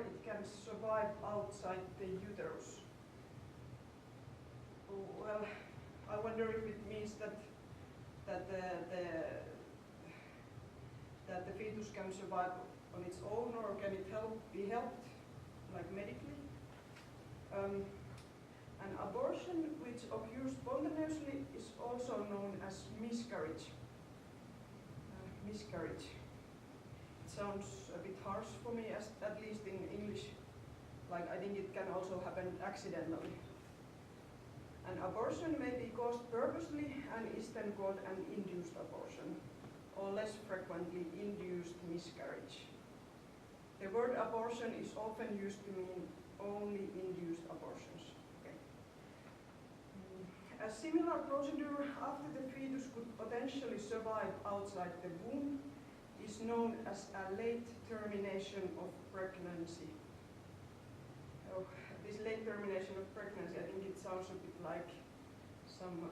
it can survive outside the uterus. Well, I wonder if it means that the fetus can survive on its own, or can it be helped, like medically? An abortion which occurs spontaneously is also known as miscarriage. Miscarriage. It sounds a bit harsh for me, at least in English. Like, I think it can also happen accidentally. An abortion may be caused purposely and is then called an induced abortion, or less frequently induced miscarriage. The word abortion is often used to mean only induced abortions. Okay. A similar procedure after the fetus could potentially survive outside the womb is known as a late termination of pregnancy. Oh, this late termination of pregnancy, I think it sounds a bit like some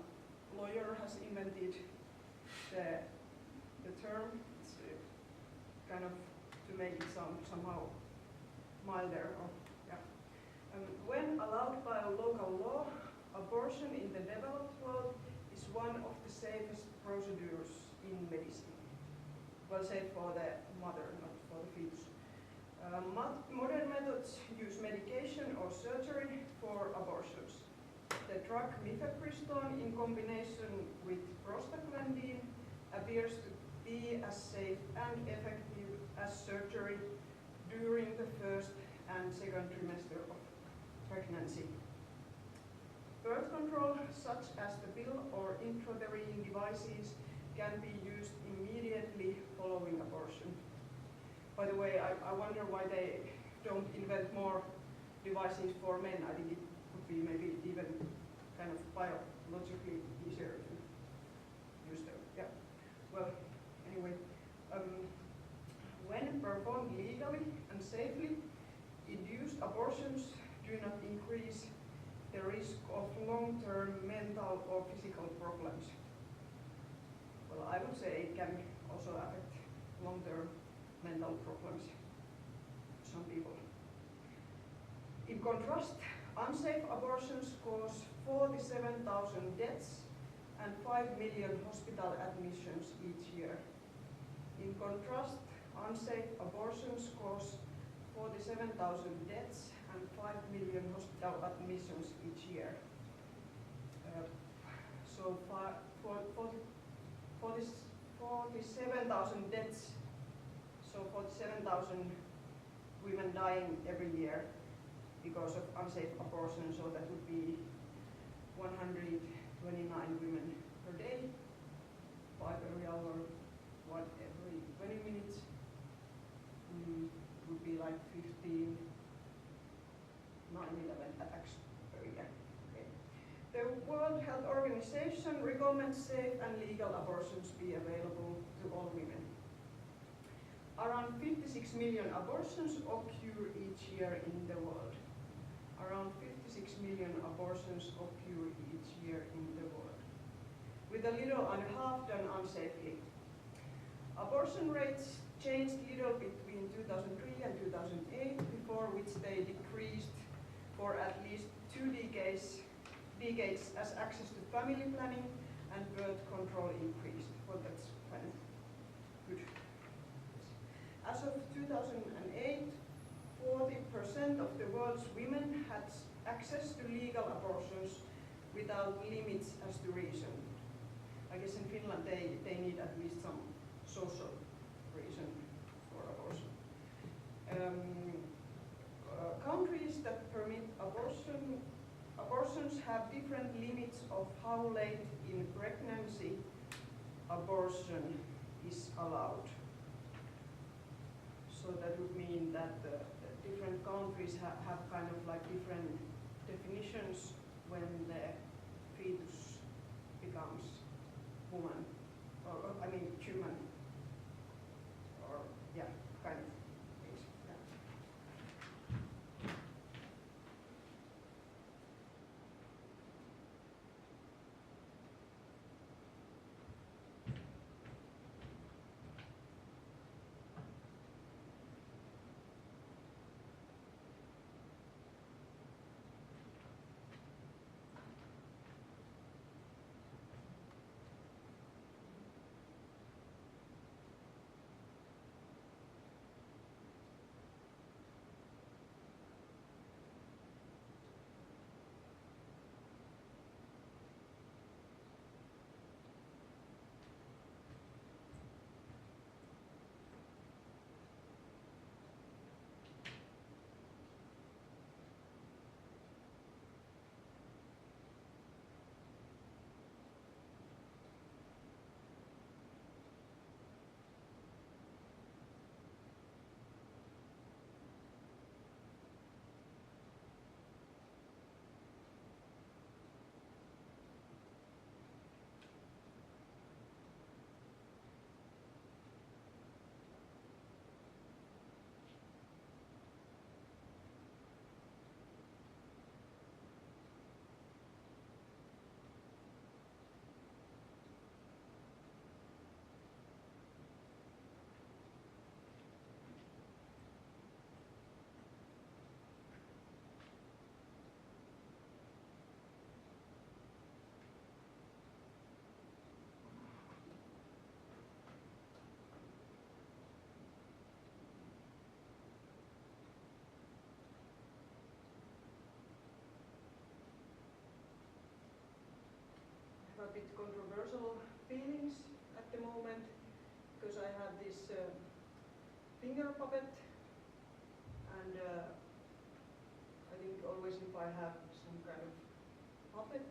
lawyer has invented the term. It's kind of to make it sound somehow milder. Or, yeah. When allowed by a local law, abortion in the developed world is one of the safest procedures in medicine. Well, safe for the mother, not for the fetus. Modern methods use medication or surgery for abortions. The drug mifepristone in combination with prostaglandin appears to be as safe and effective as surgery during the first and second trimester of pregnancy. Birth control, such as the pill or intrauterine devices, can be used immediately following abortion. By the way, I wonder why they don't invent more devices for men. I think it would be maybe even kind of biologically easier to use them. Yeah. Well, anyway, when performed legally and safely, induced abortions do not increase the risk of long-term mental or physical problems. Well, I would say it can also affect long-term mental problems to some people. In contrast, unsafe abortions cause 47,000 deaths and 5 million hospital admissions each year. In contrast, unsafe abortions cause 47,000 deaths and 5 million hospital admissions each year. So 47,000 deaths, so 47,000 women dying every year because of unsafe abortion, so that would be 129 women per day, 5 every hour, 1 every 20 minutes, would be like 15, 9/11 attacks per year. Okay. The World Health Organization recommends safe and legal abortions be available to all women. Around 56 million abortions occur each year in the world. Around 56 million abortions occur each year in the world, with a little and half done unsafely. Abortion rates changed little between 2003 and 2008, before which they decreased for at least 2 decades as access to family planning and birth control increased. Well, that's kind of good. As of 2008, 40% of the world's women had access to legal abortions without limits as to reason. I guess in Finland they need at least some social reason for abortion. Countries that permit abortions have different limits of how late in pregnancy abortion is allowed. So that would mean that the different countries have kind of like different definitions when the fetus becomes woman, or I mean human, or yeah, kind of things. Yeah. bit controversial feelings at the moment, because I have this finger puppet, and I think always if I have some kind of puppet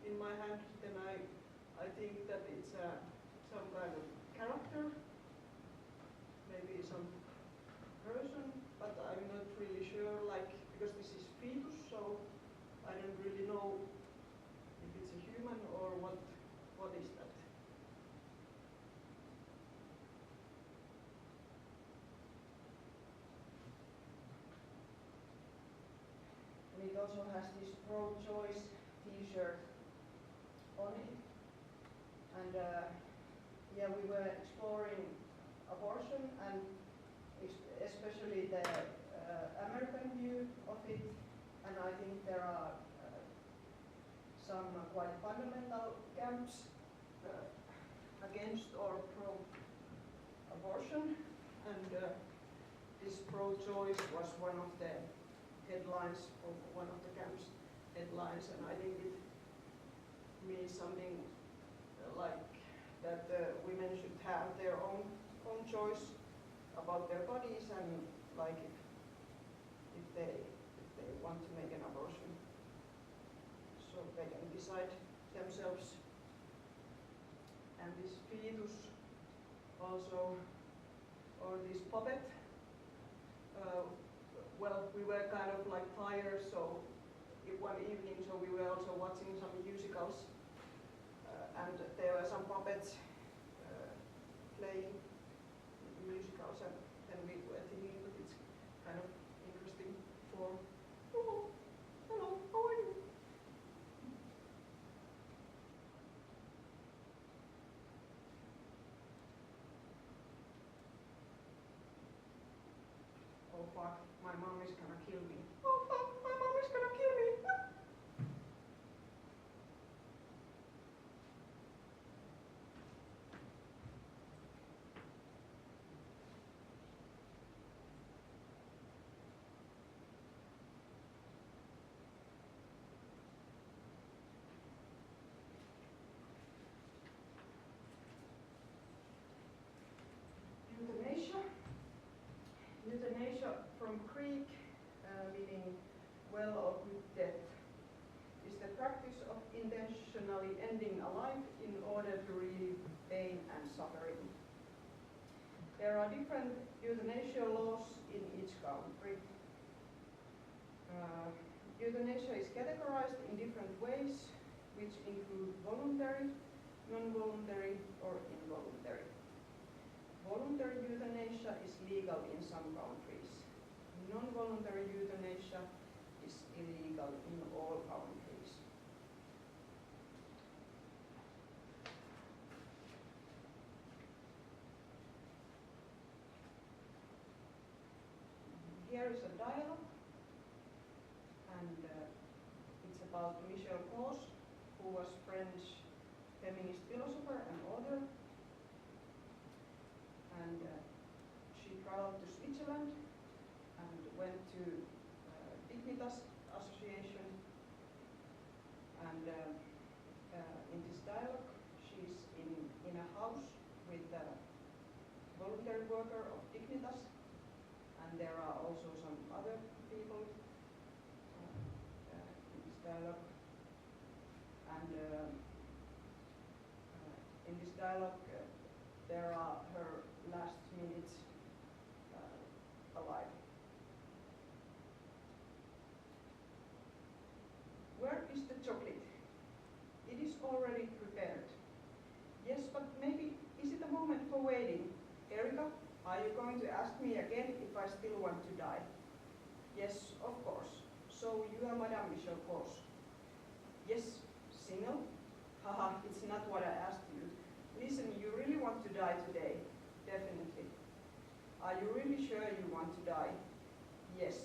in my hand, then I think that it's some kind of character, maybe some person, but I'm not really sure, like, because this is fetus, so I don't really know if it's a human or what is that. And it also has this pro-choice t-shirt on it. And yeah, we were exploring abortion and especially the American view of it, and I think there are some quite fundamental camps against or pro-abortion, and this pro-choice was one of the headlines of one of the camp's headlines, and I think it means something like that women should have their own choice about their bodies, and like if they want to make an abortion, so they can decide themselves. And this fetus also, or this puppet, well, we were kind of like tired, so one evening, so we were also watching some musicals, and there were some puppets playing musicals, and then we were thinking that it's kind of interesting for, oh, hello, how are you? Oh fuck, my mom is gonna kill me. Oh fuck, my mom is gonna kill me. Euthanasia. Euthanasia from Greek, meaning well or good death, is the practice of intentionally ending a life in order to relieve pain and suffering. There are different euthanasia laws in each country. Euthanasia is categorized in different ways, which include voluntary, non-voluntary, or involuntary. Voluntary euthanasia is legal in some countries. Non-voluntary euthanasia is illegal in all countries. Here is a dialogue, and it's about Michelle Coase, who was French feminist philosopher and author. And she traveled to Switzerland and went to Dignitas Association, and in this dialogue she's in a house with a voluntary worker of Dignitas, and there are also some other people in this dialogue, and in this dialogue there are her last minutes alive. Where is the chocolate? It is already prepared. Yes, but maybe, is it a moment for waiting? Erika, are you going to ask me again if I still want to die? Yes, of course. So you are Madame Michelle Coase. Yes, single? Haha, it's not what I asked you. Listen, you really want to die today? Definitely. Are you really sure you want to die? Yes.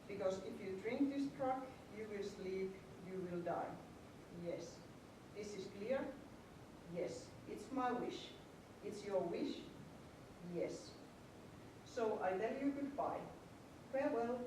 Because if you drink this drug, you will sleep, you will die. Yes. This is clear? Yes. It's my wish. It's your wish? Yes. So I tell you goodbye. Farewell.